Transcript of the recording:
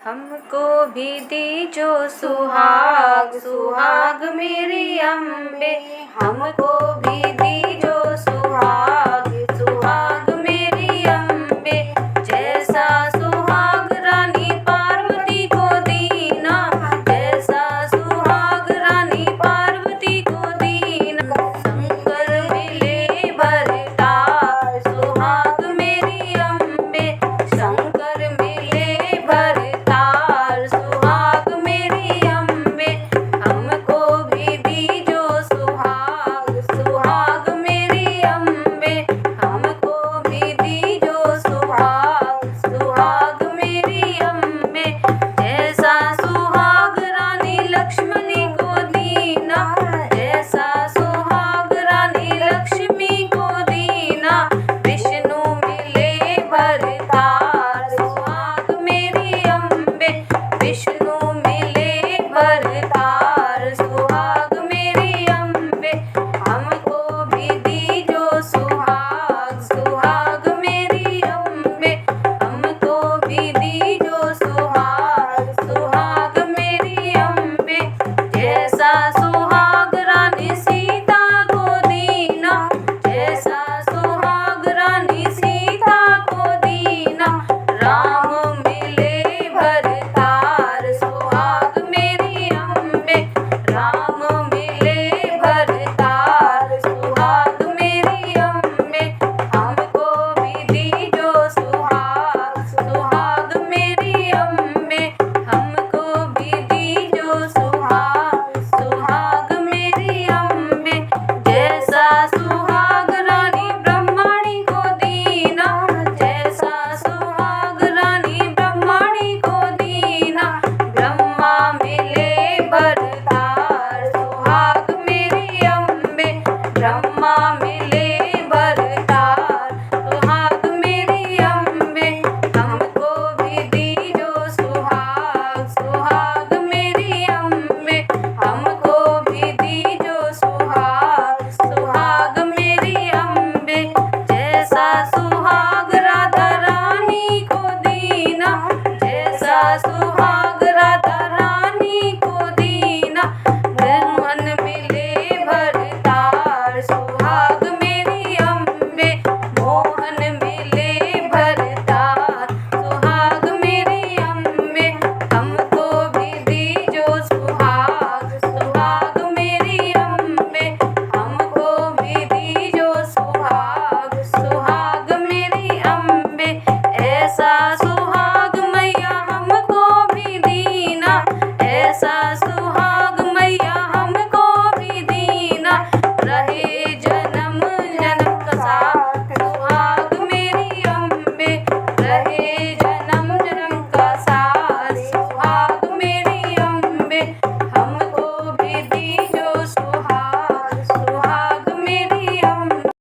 हमको भी दीजो सुहाग सुहाग मेरी अम्बे, हमको भी दीजो सुहाग सुहाग मेरी अम्बे। जैसा सुहाग रानी पार्वती को दीना, जैसा सुहाग रानी पार्वती को दीना। शंकर मिले भरतार सुहाग मेरी अम्बे, शंकर मिले भरतार सुहाग मेरी अम्बे। हमको भी दीजो सुहाग सुहाग मेरी अम्बे, हमको भी दीजो सुहाग सुहाग मेरी अम्बे। जैसा सुहाग रानी लक्ष्मणी को दीना, जैसा सुहाग रानी लक्ष्मी को दीना। विष्णु मिले भरतार सुहाग मेरी अम्बे, विष्णु मिले भरतार सुहाग मेरी अम्बे। हमको भी दीजो सुहाग सुहाग मेरी अम्बे, हमको भी दीजो सुहाग सुहाग मेरी अम्बे। जैसा सुहाग रानी सीता को दीना, जैसा सुहाग रानी सीता को दीना। राम मिले भरतार सुहाग मेरी अम्बे, राम मिले भरतार सुहाग मेरी अम्बे। हमको भी दीजो सुहाग सुहाग मेरी अम्बे, हमको भी दीजो सुहाग सुहाग मेरी अम्बे। जैसा सुहाग रानी ब्रह्मणी को दीना, जैसा सुहाग रानी ब्रह्मणी को दीना। ब्रह्मा मिले भरतार सुहाग मेरी अम्बे, ब्रह्मा मिले भरतार सुहाग मेरी अम्बे। हमको भी दीजो सुहाग सुहाग मेरी अम्बे, हमको भी दीजो सुहाग सुहाग मेरी अम्बे। जैसा सुहाग राधा रानी को दीना, जैसा